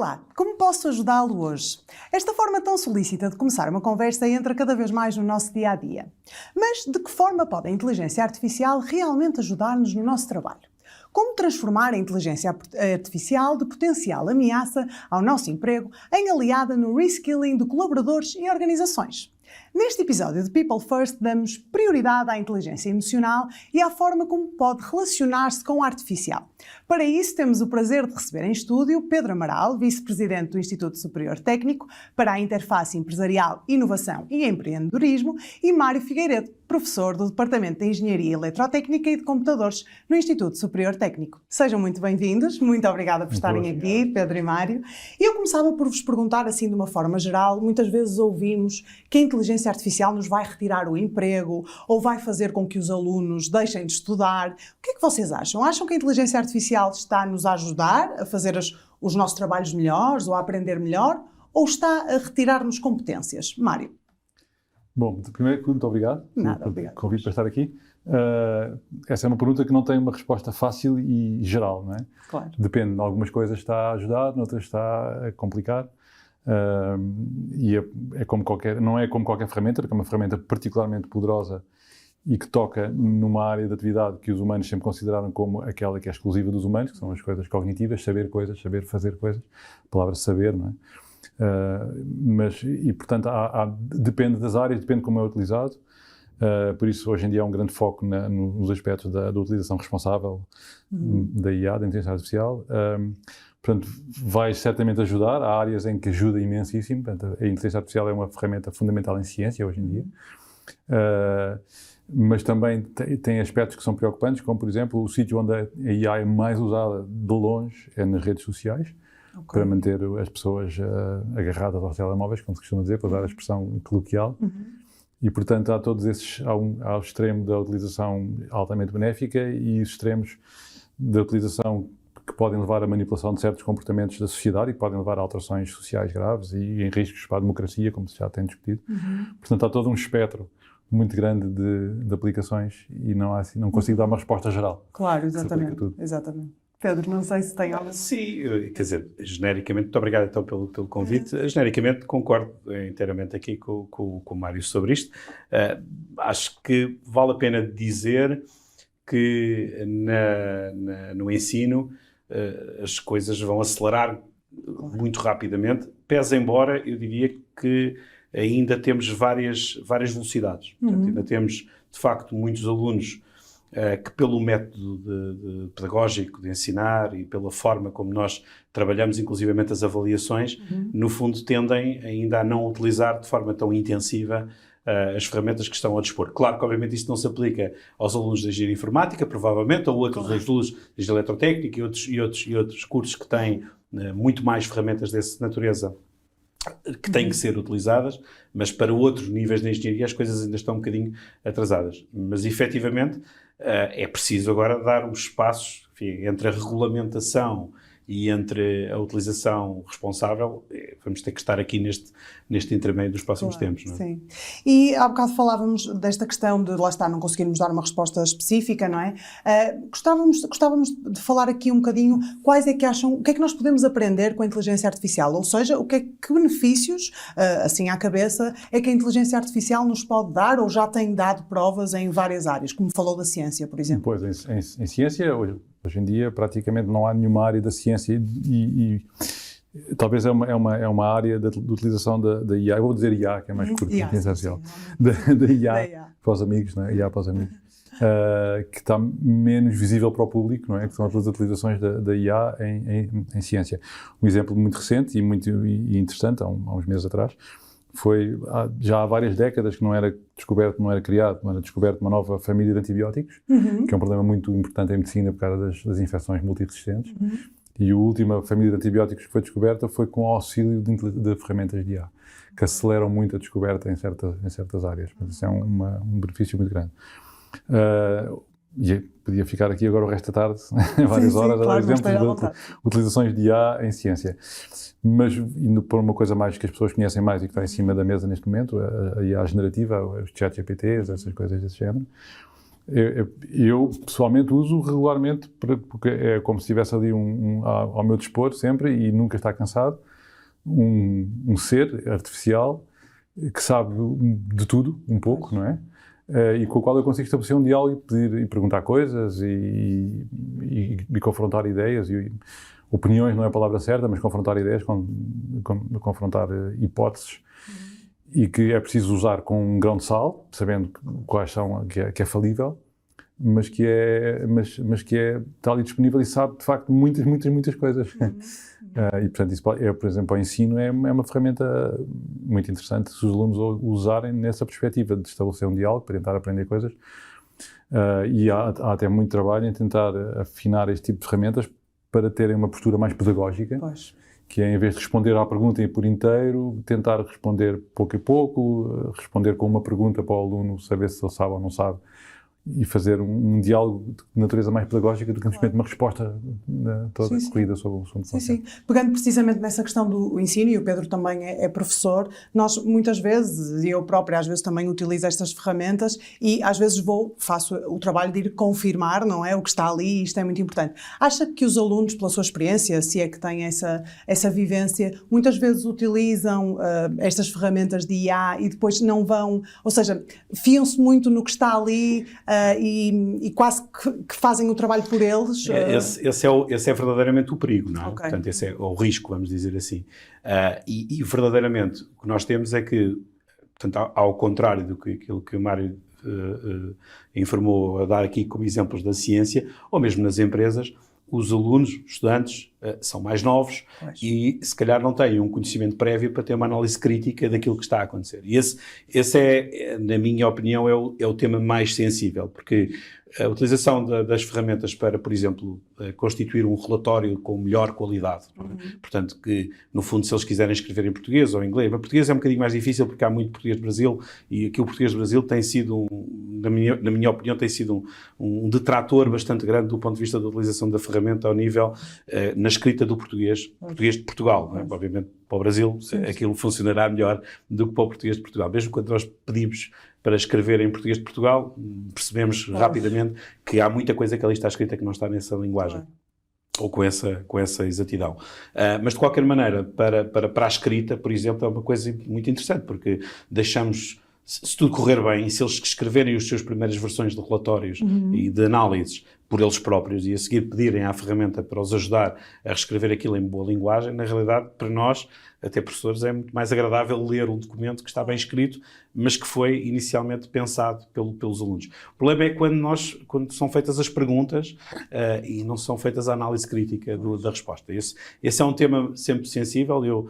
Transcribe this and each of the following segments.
Olá, como posso ajudá-lo hoje? Esta forma tão solícita de começar uma conversa entra cada vez mais no nosso dia-a-dia. Mas de que forma pode a inteligência artificial realmente ajudar-nos no nosso trabalho? Como transformar a inteligência artificial de potencial ameaça ao nosso emprego em aliada no reskilling de colaboradores e organizações? Neste episódio de People First, damos prioridade à inteligência emocional e à forma como pode relacionar-se com a artificial. Para isso, temos o prazer de receber em estúdio Pedro Amaral, vice-presidente do Instituto Superior Técnico para a Interface Empresarial, Inovação e Empreendedorismo, e Mário Figueiredo, professor do Departamento de Engenharia Eletrotécnica e de Computadores no Instituto Superior Técnico. Sejam muito bem-vindos, muito obrigada por estarem aqui, Pedro e Mário. E eu começava por vos perguntar, assim de uma forma geral, muitas vezes ouvimos que a inteligência artificial nos vai retirar o emprego ou vai fazer com que os alunos deixem de estudar. O que é que vocês acham? Acham que a inteligência artificial está a nos ajudar a fazer os nossos trabalhos melhores ou a aprender melhor, ou está a retirar-nos competências? Mário. Bom, primeiro, muito obrigado pelo convite para estar aqui. Essa é uma pergunta que não tem uma resposta fácil e geral, não é? Claro. Depende, de algumas coisas está a ajudar, noutras está a complicar. E é como não é como qualquer ferramenta, porque é uma ferramenta particularmente poderosa e que toca numa área de atividade que os humanos sempre consideraram como aquela que é exclusiva dos humanos, que são as coisas cognitivas, saber coisas, saber fazer coisas, a palavra saber, não é? Portanto, depende das áreas, depende de como é utilizado. Por isso, hoje em dia, há um grande foco nos aspectos da utilização responsável da IA, da inteligência artificial. Portanto, vai certamente ajudar. Há áreas em que ajuda imensíssimo. Portanto, a inteligência artificial é uma ferramenta fundamental em ciência, hoje em dia. Mas também tem aspectos que são preocupantes, como, por exemplo, o sítio onde a IA é mais usada de longe é nas redes sociais. Okay. Para manter as pessoas agarradas aos telemóveis, como se costuma dizer, para usar a expressão coloquial. E, portanto, há todos esses, há o extremo da utilização altamente benéfica e os extremos da utilização que podem levar à manipulação de certos comportamentos da sociedade e que podem levar a alterações sociais graves e em riscos para a democracia, como se já tem discutido. Portanto, há todo um espectro muito grande de aplicações e não consigo dar uma resposta geral. Claro, exatamente. Pedro, não sei se tem algo... Sim, quer dizer, genericamente, muito obrigado então pelo convite. Genericamente, concordo inteiramente aqui com o Mário sobre isto. Acho que vale a pena dizer que no ensino as coisas vão acelerar muito rapidamente, pese embora eu diria que ainda temos várias velocidades. Portanto, ainda temos, de facto, muitos alunos que pelo método pedagógico de ensinar e pela forma como nós trabalhamos, inclusivamente as avaliações, no fundo tendem ainda a não utilizar de forma tão intensiva as ferramentas que estão ao dispor. Claro que, obviamente, isto não se aplica aos alunos de engenharia informática, provavelmente, ou outros alunos de engenharia eletrotécnica e outros cursos que têm muito mais ferramentas dessa natureza que têm que ser utilizadas, mas para outros níveis de engenharia as coisas ainda estão um bocadinho atrasadas. Mas, efetivamente, é preciso agora dar os passos, enfim, entre a regulamentação e entre a utilização responsável. Vamos ter que estar aqui neste intermédio dos próximos tempos, não é? Sim. E há bocado falávamos desta questão de, lá está, não conseguirmos dar uma resposta específica, não é? Gostávamos de falar aqui um bocadinho quais é que acham, o que é que nós podemos aprender com a inteligência artificial, ou seja, que benefícios, assim à cabeça, é que a inteligência artificial nos pode dar ou já tem dado provas em várias áreas, como falou da ciência, por exemplo. Pois, em ciência, hoje em dia, praticamente não há nenhuma área da ciência e talvez é uma área de utilização da IA. Eu vou dizer IA, que é mais curto, essencial. Da IA para os amigos, não é? IA para os amigos. Que está menos visível para o público, não é? Que são as utilizações da IA em ciência. Um exemplo muito recente e interessante, há uns meses atrás, foi já há várias décadas que não era criado uma nova família de antibióticos, que é um problema muito importante em medicina por causa das infecções multiresistentes. E a última família de antibióticos que foi descoberta foi com o auxílio de ferramentas de IA, que aceleram muito a descoberta em certas áreas. Portanto, isso é um benefício muito grande. E podia ficar aqui agora o resto da tarde, várias horas, a dar exemplos de utilizações de IA em ciência. Mas, indo para uma coisa mais que as pessoas conhecem mais e que está em cima da mesa neste momento, a IA generativa, os ChatGPTs, essas coisas desse género, Eu, pessoalmente, uso regularmente, porque é como se estivesse ali ao meu dispor sempre e nunca está cansado, um ser artificial que sabe de tudo, um pouco, não é? E com o qual eu consigo estabelecer um diálogo e pedir e perguntar coisas e confrontar ideias e opiniões não é a palavra certa, mas confrontar ideias, confrontar hipóteses e que é preciso usar com um grão de sal, sabendo quais são, que é falível, mas que está ali disponível e sabe de facto muitas coisas. E portanto isso por exemplo, o ensino é uma ferramenta muito interessante se os alunos o usarem nessa perspectiva de estabelecer um diálogo para tentar aprender coisas. E há até muito trabalho em tentar afinar este tipo de ferramentas para terem uma postura mais pedagógica, que é, em vez de responder à pergunta por inteiro, tentar responder pouco a pouco, responder com uma pergunta para o aluno, saber se ele sabe ou não sabe, e fazer um diálogo de natureza mais pedagógica do que simplesmente uma resposta toda corrida sobre o assunto. Sim. Pegando precisamente nessa questão do ensino, e o Pedro também é professor, nós muitas vezes, e eu própria às vezes também utilizo estas ferramentas e às vezes faço o trabalho de ir confirmar, não é, o que está ali, e isto é muito importante. Acha que os alunos, pela sua experiência, se é que têm essa vivência, muitas vezes utilizam estas ferramentas de IA e depois não vão, ou seja, fiam-se muito no que está ali, e quase que fazem o trabalho por eles? Esse é verdadeiramente o perigo, não é? Portanto, esse é o risco, vamos dizer assim. E verdadeiramente o que nós temos é que, portanto, ao contrário do que aquilo que o Mário informou a dar aqui como exemplos da ciência, ou mesmo nas empresas, os alunos, estudantes, são mais novos e se calhar não têm um conhecimento prévio para ter uma análise crítica daquilo que está a acontecer. E esse é, na minha opinião, é o tema mais sensível, porque a utilização das ferramentas para, por exemplo, constituir um relatório com melhor qualidade, portanto, que no fundo, se eles quiserem escrever em português ou em inglês, mas português é um bocadinho mais difícil porque há muito português de Brasil e aqui o português de Brasil tem sido, na minha opinião, tem sido um detrator bastante grande do ponto de vista da utilização da ferramenta ao nível, na escrita do português de Portugal, não é? Obviamente, para o Brasil, aquilo funcionará melhor do que para o português de Portugal. Mesmo quando nós pedimos para escrever em português de Portugal, percebemos rapidamente que há muita coisa que ali está escrita que não está nessa linguagem. Ou com essa exatidão. Mas, de qualquer maneira, para a escrita, por exemplo, é uma coisa muito interessante, porque deixamos, se tudo correr bem, e se eles escreverem as suas primeiras versões de relatórios e de análises por eles próprios e a seguir pedirem à ferramenta para os ajudar a reescrever aquilo em boa linguagem, na realidade, para nós, até professores, é muito mais agradável ler um documento que está bem escrito, mas que foi inicialmente pensado pelos alunos. O problema é quando são feitas as perguntas e não são feitas a análise crítica da resposta. Esse é um tema sempre sensível. Eu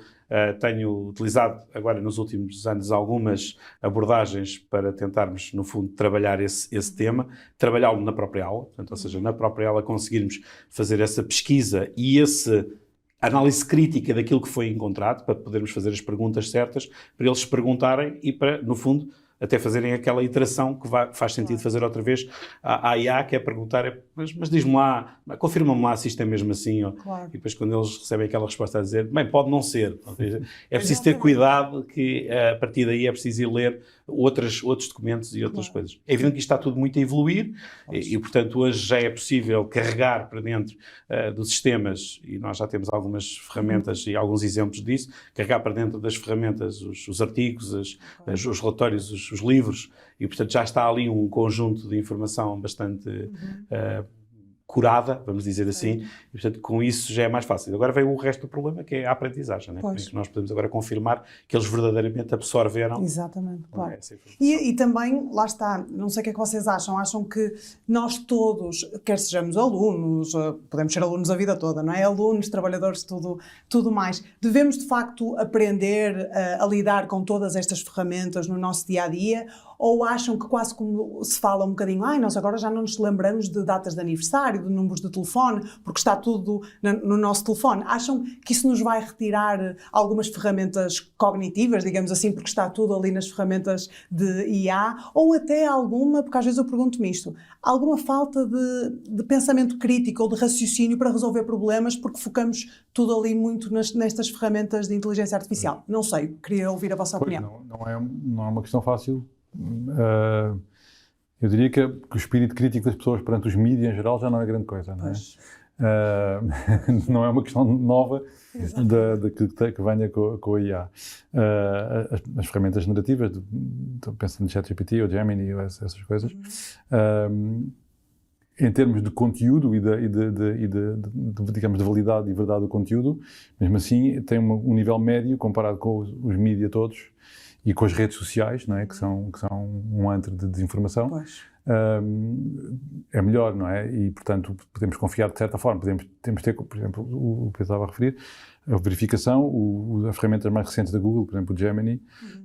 tenho utilizado agora nos últimos anos algumas abordagens para tentarmos, no fundo, trabalhar esse tema, trabalhá-lo na própria aula, portanto, ou seja, na própria aula conseguirmos fazer essa pesquisa e essa análise crítica daquilo que foi encontrado, para podermos fazer as perguntas certas, para eles se perguntarem e para, no fundo, até fazerem aquela iteração que faz sentido fazer outra vez à IA, que é perguntar, mas diz-me lá, confirma-me lá se isto é mesmo assim. E depois quando eles recebem aquela resposta a dizer, bem, pode não ser. É preciso ter cuidado que a partir daí é preciso ir ler outros documentos e outras coisas. É evidente que isto está tudo muito a evoluir e, portanto, hoje já é possível carregar para dentro dos sistemas, e nós já temos algumas ferramentas e alguns exemplos disso, carregar para dentro das ferramentas os artigos, os relatórios, os livros, e, portanto, já está ali um conjunto de informação bastante curada, vamos dizer assim, e, portanto, com isso já é mais fácil. Agora vem o resto do problema, que é a aprendizagem, né? Que nós podemos agora confirmar que eles verdadeiramente absorveram. Exatamente, claro. E também, lá está, não sei o que é que vocês acham que nós todos, quer sejamos alunos, podemos ser alunos a vida toda, não é? Alunos, trabalhadores, tudo mais, devemos de facto aprender a lidar com todas estas ferramentas no nosso dia-a-dia, ou acham que quase como se fala um bocadinho, nós agora já não nos lembramos de datas de aniversário, de números de telefone, porque está tudo no nosso telefone. Acham que isso nos vai retirar algumas ferramentas cognitivas, digamos assim, porque está tudo ali nas ferramentas de IA, ou até alguma, porque às vezes eu pergunto-me isto, alguma falta de pensamento crítico ou de raciocínio para resolver problemas, porque focamos tudo ali muito nestas ferramentas de inteligência artificial? Não sei, queria ouvir a vossa opinião. Não é uma questão fácil. Eu diria que o espírito crítico das pessoas perante os mídias em geral já não é grande coisa, não é? Não é uma questão nova que venha com a IA. As ferramentas generativas, pensando no ChatGPT ou Gemini ou essas coisas, em termos de conteúdo e digamos, de validade e verdade do conteúdo, mesmo assim tem um nível médio comparado com os mídias todos e com as redes sociais, não é? que são um antro de desinformação. É melhor, não é? E, portanto, podemos confiar de certa forma. Temos ter, por exemplo, o que eu estava a referir, a verificação, as ferramentas mais recentes da Google, por exemplo, o Gemini,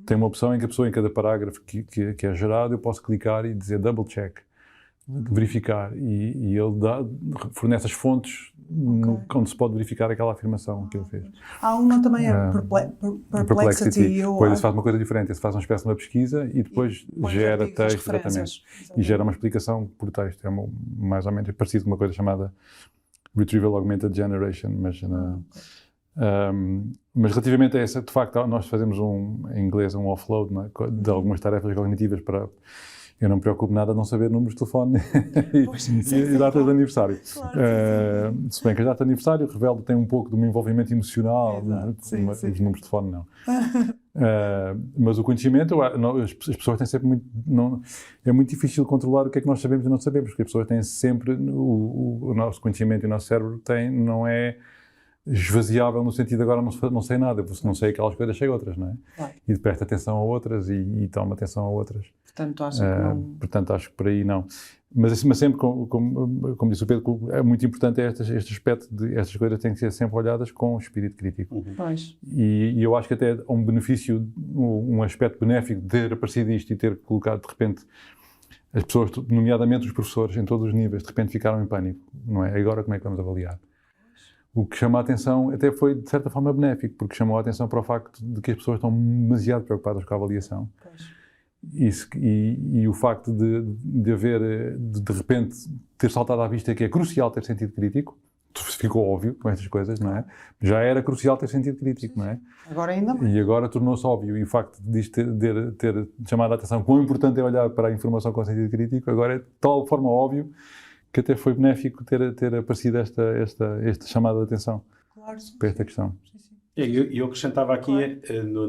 tem uma opção em que a pessoa, em cada parágrafo que é gerado, eu posso clicar e dizer double check, verificar, e ele fornece as fontes onde se pode verificar aquela afirmação que ele fez. Há uma também, Perplexity. Depois ele faz uma coisa diferente, ele faz uma espécie de uma pesquisa e depois gera texto, exatamente, e gera uma explicação por texto. É mais ou menos parecido com uma coisa chamada Retrieval Augmented Generation, mas relativamente a essa, de facto, nós fazemos em inglês um offload, não é? De algumas tarefas cognitivas para... Eu não me preocupo nada de não saber números de telefone e datas de aniversário. Claro, se bem que a data de aniversário tem um pouco de um envolvimento emocional, os números de telefone não. Mas o conhecimento, as pessoas têm sempre é muito difícil controlar o que é que nós sabemos e não sabemos, porque as pessoas têm sempre, o nosso conhecimento e o nosso cérebro não é esvaziável no sentido de agora não sei nada, porque se não sei aquelas coisas, sei outras, não é? Claro. E presta atenção a outras e toma atenção a outras. Portanto, acho que não... Portanto, acho que por aí não. Mas sempre, como disse o Pedro, é muito importante este aspecto de estas coisas têm que ser sempre olhadas com espírito crítico. E eu acho que até um benefício, um aspecto benéfico de ter aparecido isto e ter colocado, de repente, as pessoas, nomeadamente os professores, em todos os níveis, de repente ficaram em pânico, não é? Agora como é que vamos avaliar? O que chama a atenção até foi, de certa forma, benéfico, porque chamou a atenção para o facto de que as pessoas estão demasiado preocupadas com a avaliação. E o facto de haver, de repente, ter saltado à vista que é crucial ter sentido crítico, ficou óbvio com estas coisas, não é? Já era crucial ter sentido crítico, não é? Agora ainda mais. E agora tornou-se óbvio. E o facto de ter chamado a atenção quão importante é olhar para a informação com sentido crítico, agora é de tal forma óbvio que até foi benéfico ter aparecido esta chamada de atenção para esta questão. Eu acrescentava aqui,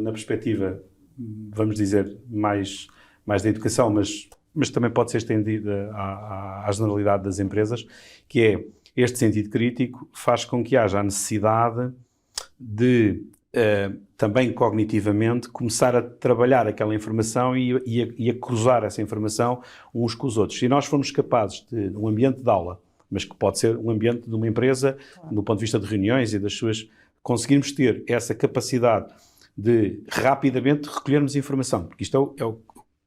na perspectiva, vamos dizer, mais da educação, mas também pode ser estendida à generalidade das empresas, que é este sentido crítico faz com que haja a necessidade de, também cognitivamente, começar a trabalhar aquela informação e a cruzar essa informação uns com os outros. Se nós formos capazes de um ambiente de aula, mas que pode ser um ambiente de uma empresa, do ponto de vista de reuniões e das suas... Conseguirmos ter essa capacidade de rapidamente recolhermos informação, porque isto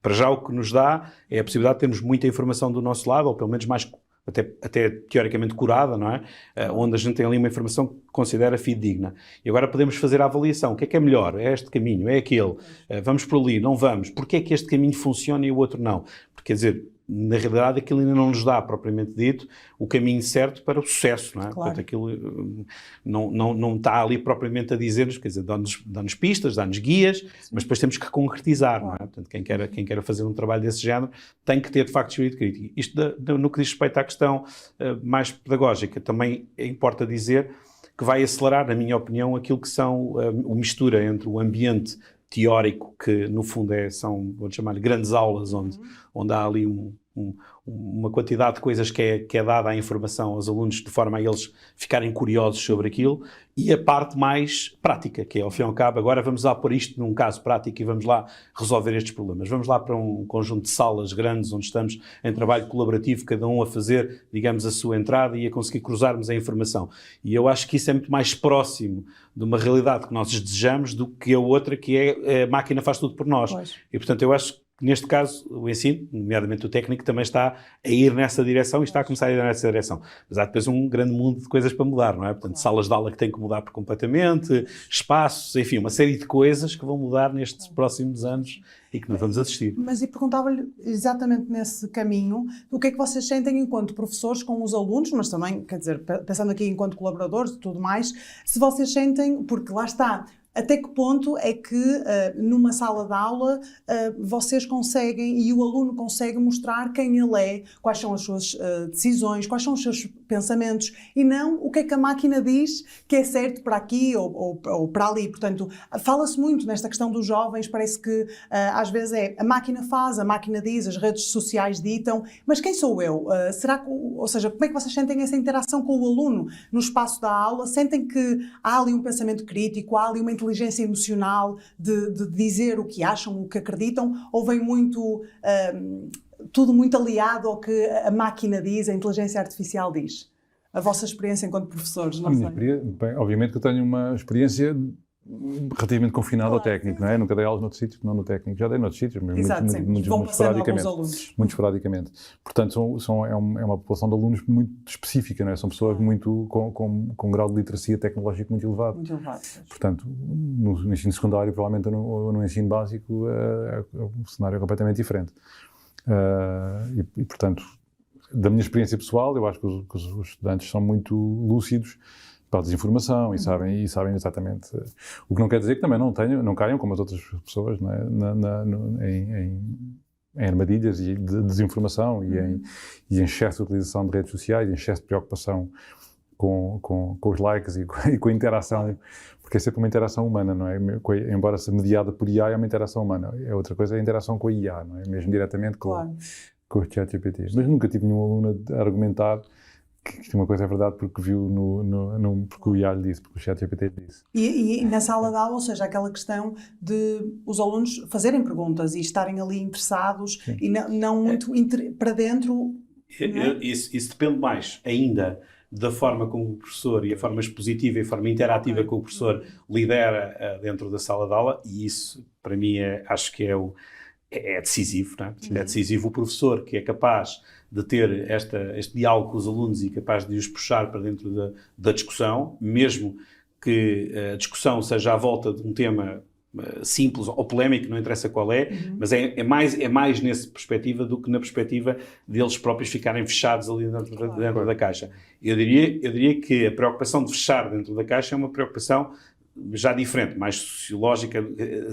para já o que nos dá é a possibilidade de termos muita informação do nosso lado, ou pelo menos mais... Até teoricamente curada, não é? Onde a gente tem ali uma informação que considera fidedigna. E agora podemos fazer a avaliação. O que é melhor? É este caminho? É aquele? Vamos por ali? Não vamos? Porquê é que este caminho funciona e o outro não? Porque, quer dizer, na realidade aquilo ainda não nos dá, propriamente dito, o caminho certo para o sucesso, não é? Claro. Portanto, aquilo não está ali propriamente a dizer-nos, quer dizer, dá-nos pistas, dá-nos guias, sim, mas depois temos que concretizar, claro, não é? Portanto, quem quer fazer um trabalho desse género tem que ter, de facto, espírito crítico. Isto, no que diz respeito à questão mais pedagógica, também importa dizer que vai acelerar, na minha opinião, aquilo que são a mistura entre o ambiente teórico, que no fundo são, vou chamar-lhe, grandes aulas, onde há ali uma quantidade de coisas que é dada à informação aos alunos de forma a eles ficarem curiosos sobre aquilo, e a parte mais prática, que é, ao fim e ao cabo, agora vamos lá pôr isto num caso prático e vamos lá resolver estes problemas. Vamos lá para um conjunto de salas grandes onde estamos em trabalho colaborativo, cada um a fazer, digamos, a sua entrada e a conseguir cruzarmos a informação. E eu acho que isso é muito mais próximo de uma realidade que nós desejamos do que a outra, que é a máquina faz tudo por nós. Pois. E, portanto, eu acho que neste caso, o ensino, nomeadamente o técnico, também está a ir nessa direção e está a começar a ir nessa direção. Mas há depois um grande mundo de coisas para mudar, não é? Portanto, salas de aula que têm que mudar por completamente, espaços, enfim, uma série de coisas que vão mudar nestes próximos anos e que nós vamos assistir. Mas e perguntava-lhe exatamente nesse caminho, o que é que vocês sentem enquanto professores com os alunos, mas também, quer dizer, pensando aqui enquanto colaboradores e tudo mais, se vocês sentem, porque lá está, Até que ponto é que numa sala de aula vocês conseguem e o aluno consegue mostrar quem ele é, quais são as suas decisões, quais são os seus pensamentos e não o que é que a máquina diz que é certo para aqui ou para ali. Portanto, fala-se muito nesta questão dos jovens, parece que às vezes a máquina faz, a máquina diz, as redes sociais ditam, mas quem sou eu? Será que, ou seja, como é que vocês sentem essa interação com o aluno no espaço da aula? Sentem que há ali um pensamento crítico, há ali uma inteligência emocional de dizer o que acham, o que acreditam, ou vem muito, tudo muito aliado ao que a máquina diz, a inteligência artificial diz? A vossa experiência enquanto professores, não sei. Bem, obviamente que eu tenho uma experiência relativamente confinada ao técnico, não é? Nunca dei aulas noutros sítios, não no técnico. Já dei noutros sítios, mas muito esporadicamente. Muito esporadicamente. Portanto, é uma população de alunos muito específica, não é? São pessoas muito com um grau de literacia tecnológica muito elevado. Muito elevado. Portanto, no ensino secundário, provavelmente no ensino básico, o cenário é completamente diferente. Portanto, da minha experiência pessoal, eu acho que os estudantes são muito lúcidos para a desinformação e sabem exatamente. O que não quer dizer que também não caiam, como as outras pessoas, não é? Em armadilhas de desinformação e em excesso de utilização de redes sociais, em excesso de preocupação com os likes e com a interação, porque é sempre uma interação humana, não é? Embora seja mediada por IA, é uma interação humana. Outra coisa é a interação com a IA, não é? Mesmo diretamente com o ChatGPT. Mas nunca tive nenhum aluno a argumentar que uma coisa é verdade porque viu porque o IA lhe disse, porque o ChatGPT lhe disse. E na sala de aula, ou seja, aquela questão de os alunos fazerem perguntas e estarem ali interessados e não muito para dentro. Isso depende mais ainda da forma como o professor e a forma expositiva e a forma interativa que o professor lidera dentro da sala de aula, e isso para mim acho que é decisivo, não é? É decisivo o professor que é capaz de ter este diálogo com os alunos e capaz de os puxar para dentro da discussão, mesmo que a discussão seja à volta de um tema simples ou polémico, não interessa qual é, mas é mais nessa perspectiva do que na perspectiva deles próprios ficarem fechados ali dentro da caixa. Eu diria que a preocupação de fechar dentro da caixa é uma preocupação já diferente, mais sociológica,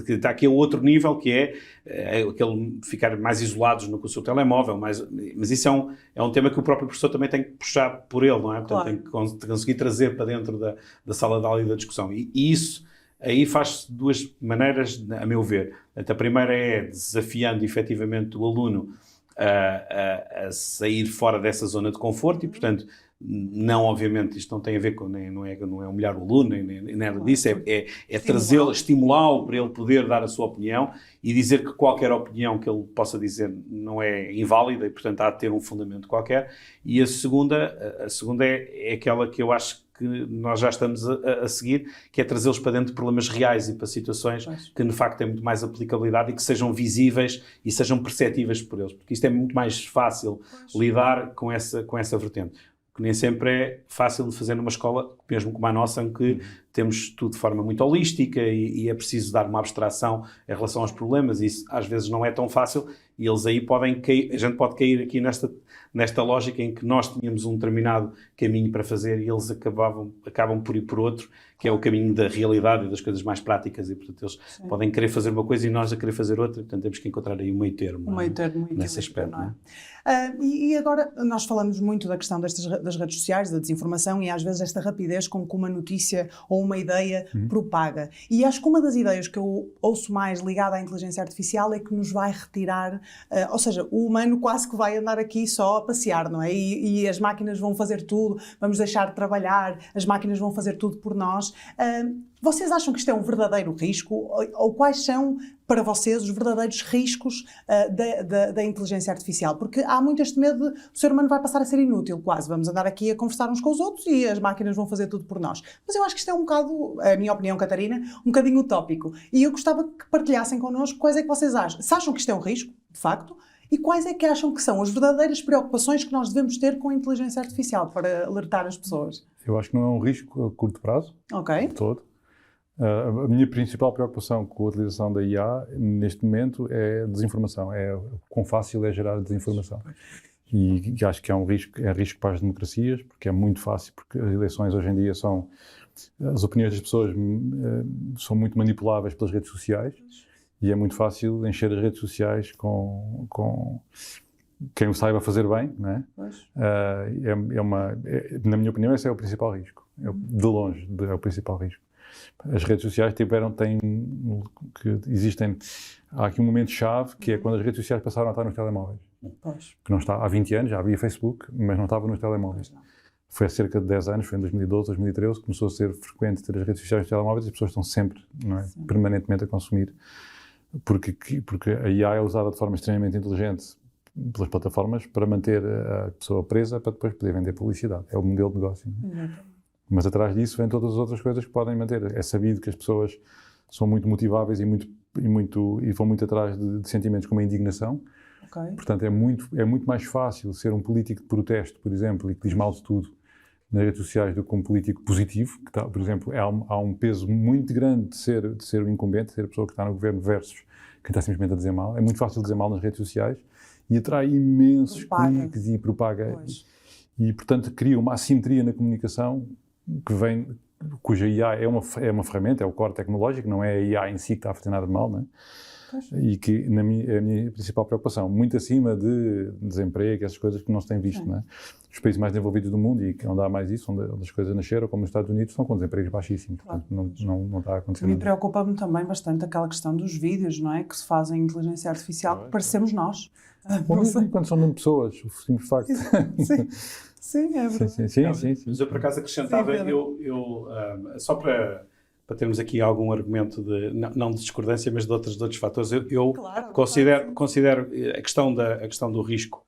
que está aqui a outro nível, que é aquele ficar mais isolados com o seu telemóvel, mas isso é um tema que o próprio professor também tem que puxar por ele, não é? Portanto, tem que conseguir trazer para dentro da sala de aula e da discussão. E isso aí faz-se de duas maneiras, a meu ver. Portanto, a primeira é desafiando efetivamente o aluno a sair fora dessa zona de conforto e, portanto, não, obviamente, isto não tem a ver com, não é humilhar o aluno, nem nada disso, é trazê-lo, estimulá-lo para ele poder dar a sua opinião e dizer que qualquer opinião que ele possa dizer não é inválida e, portanto, há de ter um fundamento qualquer. E a segunda é aquela que eu acho que nós já estamos a seguir, que é trazê-los para dentro de problemas reais e para situações que, de facto, têm muito mais aplicabilidade e que sejam visíveis e sejam perceptíveis por eles, porque isto é muito mais fácil lidar com essa vertente. Que nem sempre é fácil de fazer numa escola, mesmo como a nossa, em que temos tudo de forma muito holística e é preciso dar uma abstração em relação aos problemas, e isso às vezes não é tão fácil, e eles aí podem cair, a gente pode cair aqui nesta lógica em que nós tínhamos um determinado caminho para fazer e eles acabam por ir por outro, que é o caminho da realidade e das coisas mais práticas, e portanto eles podem querer fazer uma coisa e nós a querer fazer outra, portanto temos que encontrar aí um meio termo, nesse aspecto. Não é? E agora nós falamos muito da questão das redes sociais, da desinformação e às vezes esta rapidez com que uma notícia ou uma ideia propaga. E acho que uma das ideias que eu ouço mais ligada à inteligência artificial é que nos vai retirar, ou seja, o humano quase que vai andar aqui só a passear, não é? E as máquinas vão fazer tudo, vamos deixar de trabalhar, as máquinas vão fazer tudo por nós. Vocês acham que isto é um verdadeiro risco? Ou quais são, para vocês, os verdadeiros riscos da inteligência artificial? Porque há muito este medo de o ser humano vai passar a ser inútil, quase. Vamos andar aqui a conversar uns com os outros e as máquinas vão fazer tudo por nós. Mas eu acho que isto é um bocado, a minha opinião, Catarina, um bocadinho utópico. E eu gostava que partilhassem connosco quais é que vocês acham. Se acham que isto é um risco, de facto, e quais é que acham que são as verdadeiras preocupações que nós devemos ter com a inteligência artificial para alertar as pessoas? Eu acho que não é um risco a curto prazo, todo. A minha principal preocupação com a utilização da IA, neste momento, é desinformação. É quão fácil é gerar desinformação. E acho que é um risco para as democracias, porque é muito fácil, porque as eleições hoje em dia são as opiniões das pessoas são muito manipuláveis pelas redes sociais e é muito fácil encher as redes sociais com quem o saiba fazer bem, não é? Na minha opinião, esse é o principal risco. De longe, é o principal risco. As redes sociais há aqui um momento-chave, que é quando as redes sociais passaram a estar nos telemóveis. Que não está, há 20 anos já havia Facebook, mas não estava nos telemóveis. Foi há cerca de 10 anos, foi em 2012, 2013, começou a ser frequente ter as redes sociais nos telemóveis e as pessoas estão sempre, não é? Permanentemente a consumir. Porque a IA é usada de forma extremamente inteligente pelas plataformas para manter a pessoa presa para depois poder vender publicidade. É o modelo de negócio. Não é? Mas atrás disso vem todas as outras coisas que podem manter. É sabido que as pessoas são muito motiváveis e vão muito atrás de sentimentos como a indignação. Portanto, é muito mais fácil ser um político de protesto, por exemplo, e que diz mal de tudo nas redes sociais do que um político positivo, que está, por exemplo, há um peso muito grande de ser o incumbente, de ser a pessoa que está no governo versus quem está simplesmente a dizer mal. É muito fácil dizer mal nas redes sociais e atrai imensos cliques e propaga. E, portanto, cria uma assimetria na comunicação cuja IA é uma ferramenta, é o core tecnológico, não é a IA em si que está a fazer nada de mal, não é? E que é a minha principal preocupação, muito acima de desemprego, essas coisas que não se tem visto, não é? Os países mais desenvolvidos do mundo e onde há mais isso, onde as coisas nasceram, como nos Estados Unidos, estão com desempregos baixíssimos, portanto não está a acontecer nada. Me preocupa-me também bastante aquela questão dos vídeos, não é? Que se fazem em inteligência artificial, que parecemos nós. Mesmo quando são mesmo pessoas, o simples facto. Sim, é verdade. Sim. Mas eu, por acaso, acrescentava, só para termos aqui algum argumento não de discordância, mas de outros fatores, eu considero a questão do risco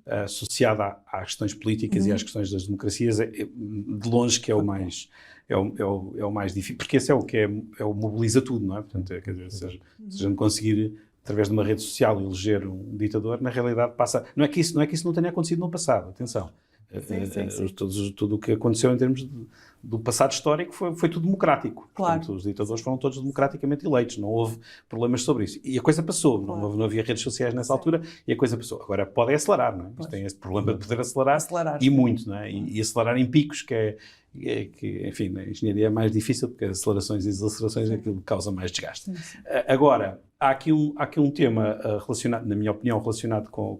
associada às questões políticas e às questões das democracias, de longe que é o mais difícil, porque esse é o que é o mobiliza tudo, não é? Portanto, quer dizer, se a gente conseguir, através de uma rede social, eleger um ditador, na realidade passa... Não é que isso não tenha acontecido no passado, atenção. Sim. Tudo o que aconteceu em termos do passado histórico foi tudo democrático. Claro. Portanto, os ditadores foram todos democraticamente eleitos, não houve problemas sobre isso. E a coisa passou, não havia redes sociais nessa altura e a coisa passou. Agora pode acelerar, não é? Isto tem esse problema de poder acelerar e muito, não é? E acelerar em picos, que enfim, na engenharia é mais difícil porque as acelerações e desacelerações é aquilo que causa mais desgaste. Agora, há aqui um tema relacionado, na minha opinião, relacionado com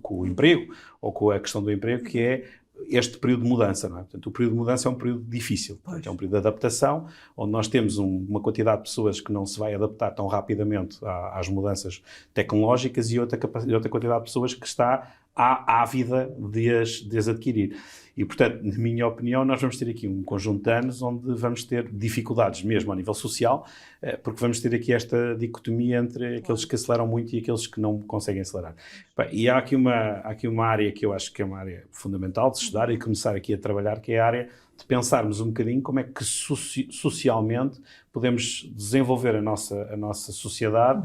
o emprego, ou com a questão do emprego, que é este período de mudança, não é? Portanto, o período de mudança é um período difícil, é um período de adaptação, onde nós temos uma quantidade de pessoas que não se vai adaptar tão rapidamente às mudanças tecnológicas e outra quantidade de pessoas que está ávida de as adquirir. E, portanto, na minha opinião, nós vamos ter aqui um conjunto de anos onde vamos ter dificuldades mesmo a nível social, porque vamos ter aqui esta dicotomia entre aqueles que aceleram muito e aqueles que não conseguem acelerar. E há aqui uma área que eu acho que é uma área fundamental de estudar e começar aqui a trabalhar, que é a área de pensarmos um bocadinho como é que socialmente podemos desenvolver a nossa sociedade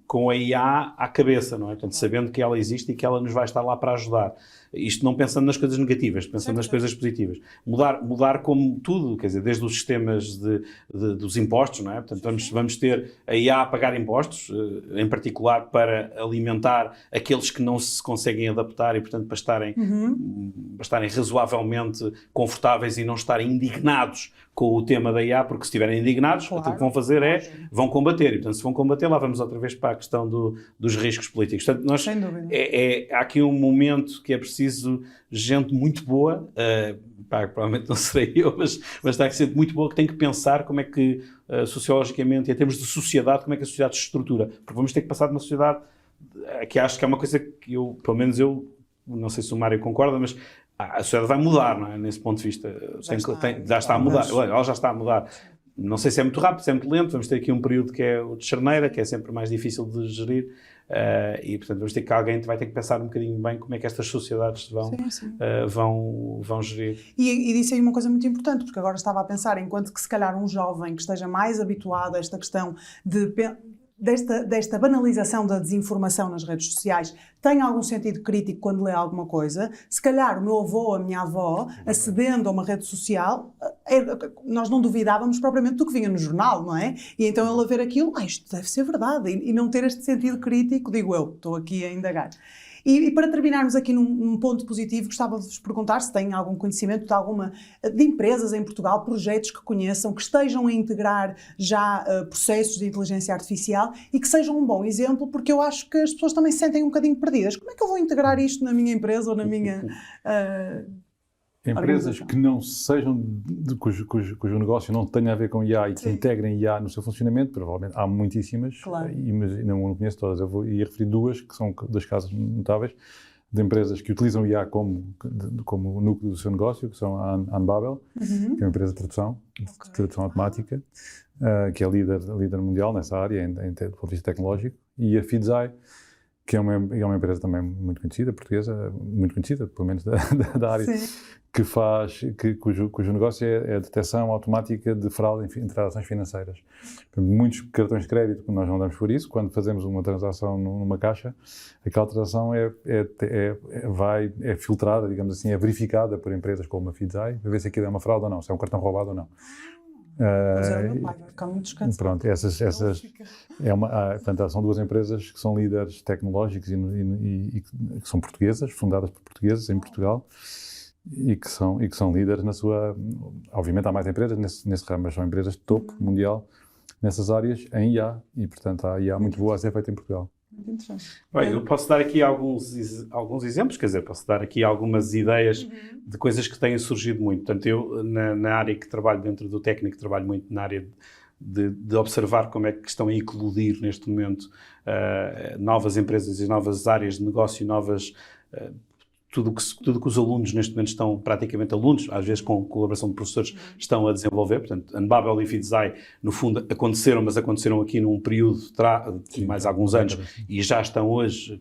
com a IA à cabeça, não é? Portanto, sabendo que ela existe e que ela nos vai estar lá para ajudar. Isto não pensando nas coisas negativas, pensando nas coisas positivas. Mudar como tudo, quer dizer, desde os sistemas dos impostos, não é? Portanto, vamos ter a IA a pagar impostos, em particular para alimentar aqueles que não se conseguem adaptar e, portanto, para estarem razoavelmente confortáveis e não estarem indignados com o tema da IA, porque se estiverem indignados, o que vão fazer vão combater. E, portanto, se vão combater, lá vamos outra vez para a questão dos riscos políticos. Portanto, há aqui um momento que é preciso gente muito boa, provavelmente não serei eu, mas está aqui gente muito boa que tem que pensar como é que, sociologicamente, em termos de sociedade, como é que a sociedade se estrutura. Porque vamos ter que passar de uma sociedade que acho que é uma coisa que pelo menos eu, não sei se o Mário concorda, mas a sociedade vai mudar, não é? Nesse ponto de vista. Já está a mudar. Ela já está a mudar. Não sei se é muito rápido, se é muito lento. Vamos ter aqui um período que é o de charneira, que é sempre mais difícil de gerir. E, portanto, vamos ter que alguém vai ter que pensar um bocadinho bem como é que estas sociedades vão gerir. E disse aí uma coisa muito importante, porque agora estava a pensar, enquanto que se calhar um jovem que esteja mais habituado a esta questão de desta banalização da desinformação nas redes sociais tem algum sentido crítico quando lê alguma coisa. Se calhar o meu avô, a minha avó, acedendo a uma rede social, nós não duvidávamos propriamente do que vinha no jornal, não é? E então ele a ver aquilo, isto deve ser verdade, e não ter este sentido crítico, digo eu, estou aqui a indagar. E para terminarmos aqui num ponto positivo, gostava de vos perguntar se têm algum conhecimento de empresas em Portugal, projetos que conheçam, que estejam a integrar já processos de inteligência artificial e que sejam um bom exemplo, porque eu acho que as pessoas também se sentem um bocadinho perdidas. Como é que eu vou integrar isto na minha empresa ou na minha... Empresas que não sejam, cujo negócio não tenha a ver com IA e que integrem IA no seu funcionamento, provavelmente há muitíssimas, claro. Mas não conheço todas. Eu ia referir duas, que são dois casos notáveis, de empresas que utilizam IA como o núcleo do seu negócio, que são a Unbabel, que é uma empresa de tradução automática, que é líder mundial nessa área, do ponto de vista tecnológico, e a Feedzai, que é uma empresa também muito conhecida, portuguesa, muito conhecida, pelo menos da área, cujo negócio é a detecção automática de fraude em transações financeiras. Muitos cartões de crédito, nós não damos por isso, quando fazemos uma transação numa caixa, aquela transação é filtrada, digamos assim, é verificada por empresas como a Feedzai, para ver se aquilo é uma fraude ou não, se é um cartão roubado ou não. Mas era o meu pai, vai ficar muito descansado. Pronto, portanto, são duas empresas que são líderes tecnológicos e que são portuguesas, fundadas por portugueses em Portugal, e que são líderes na sua... Obviamente há mais empresas nesse ramo, mas são empresas de topo mundial nessas áreas em IA, e portanto há IA muito boa a ser feita em Portugal. Muito interessante. Bem, eu posso dar aqui alguns exemplos, quer dizer, posso dar aqui algumas ideias de coisas que têm surgido muito. Portanto, eu, na área que trabalho dentro do técnico, trabalho muito na área de observar como é que estão a eclodir neste momento novas empresas e novas áreas de negócio, novas... Tudo que os alunos neste momento estão, praticamente alunos, às vezes com colaboração de professores, estão a desenvolver. Portanto, Unbabel e Feedzai, no fundo, aconteceram aqui num período de mais alguns anos e já estão hoje,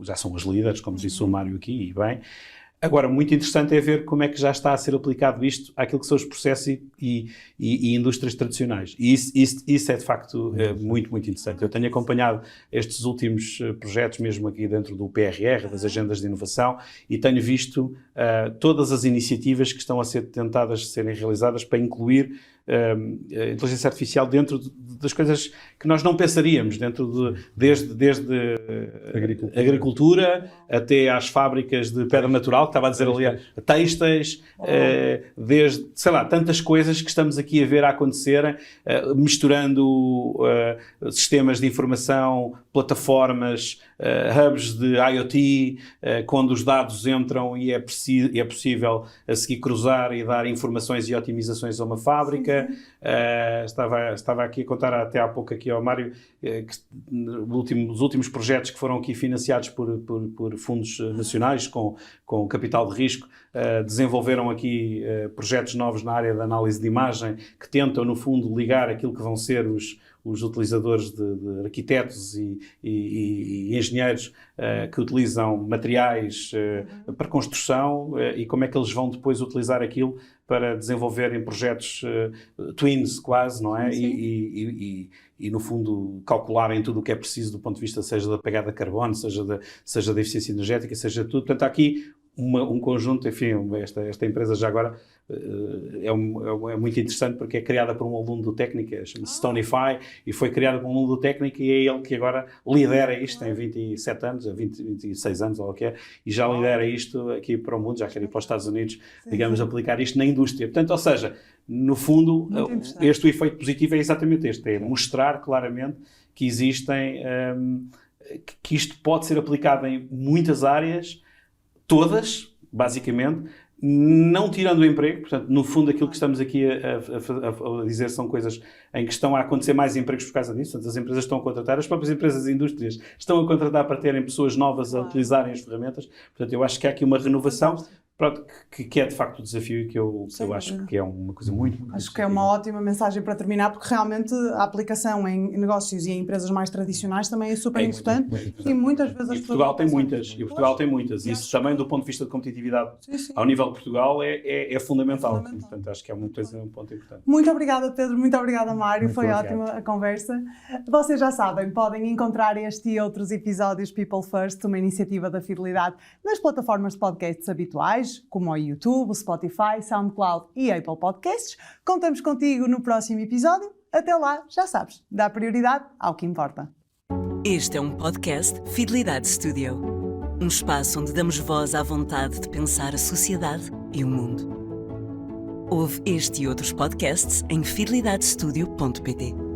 já são os líderes, como disse o Mário aqui, e bem. Agora, muito interessante é ver como é que já está a ser aplicado isto àquilo que são os processos e indústrias tradicionais. E isso é, de facto, muito, muito interessante. Eu tenho acompanhado estes últimos projetos, mesmo aqui dentro do PRR, das agendas de inovação, e tenho visto todas as iniciativas que estão a ser tentadas serem realizadas para incluir a inteligência artificial dentro das coisas que nós não pensaríamos, desde agricultura até às fábricas de pedra natural, que estava a dizer ali, têxteis, desde, sei lá, tantas coisas que estamos aqui a ver a acontecerem, misturando sistemas de informação, plataformas, hubs de IoT, quando os dados entram e é possível a seguir cruzar e dar informações e otimizações a uma fábrica. Estava aqui a contar até há pouco aqui ao Mário os últimos projetos que foram aqui financiados por fundos nacionais com capital de risco, desenvolveram aqui projetos novos na área da análise de imagem que tentam, no fundo, ligar aquilo que vão ser os utilizadores de arquitetos e engenheiros que utilizam materiais para construção e como é que eles vão depois utilizar aquilo para desenvolverem projetos twins quase, não é? E no fundo calcularem tudo o que é preciso do ponto de vista seja da pegada de carbono, seja da eficiência energética, seja tudo. Portanto, há aqui um conjunto, enfim, esta empresa já agora é muito interessante porque é criada por um aluno do técnico, chama-se Stonify, e foi criada por um aluno do técnico e é ele que agora lidera isto, tem 27 anos, 26 anos, ou o que é, e já lidera isto aqui para o mundo, já quer ir para os Estados Unidos, digamos, aplicar isto na indústria. Portanto, ou seja, no fundo, o efeito positivo é exatamente este, é mostrar claramente que existem, que isto pode ser aplicado em muitas áreas, todas, basicamente, não tirando o emprego. Portanto, no fundo, aquilo que estamos aqui a dizer são coisas em que estão a acontecer mais empregos por causa disso. Portanto, as empresas estão a contratar, as próprias empresas e indústrias estão a contratar para terem pessoas novas a utilizarem as ferramentas. Portanto, eu acho que há aqui uma renovação pronto, que é de facto o desafio e que eu acho que é uma coisa muito acho que é uma ótima mensagem para terminar, porque realmente a aplicação em negócios e em empresas mais tradicionais também é super importante, e muitas vezes as pessoas... Portugal tem muitas, e isso também do ponto de vista de competitividade ao nível de Portugal é fundamental. Portanto, acho que é um ponto importante. Muito obrigada, Pedro, muito obrigada, Mário, foi ótima a conversa. Vocês já sabem, podem encontrar este e outros episódios People First, uma iniciativa da Fidelidade, nas plataformas de podcasts habituais, como o YouTube, o Spotify, SoundCloud e Apple Podcasts. Contamos contigo no próximo episódio. Até lá, já sabes, dá prioridade ao que importa. Este é um podcast Fidelidade Studio. Um espaço onde damos voz à vontade de pensar a sociedade e o mundo. Ouve este e outros podcasts em fidelidadestudio.pt.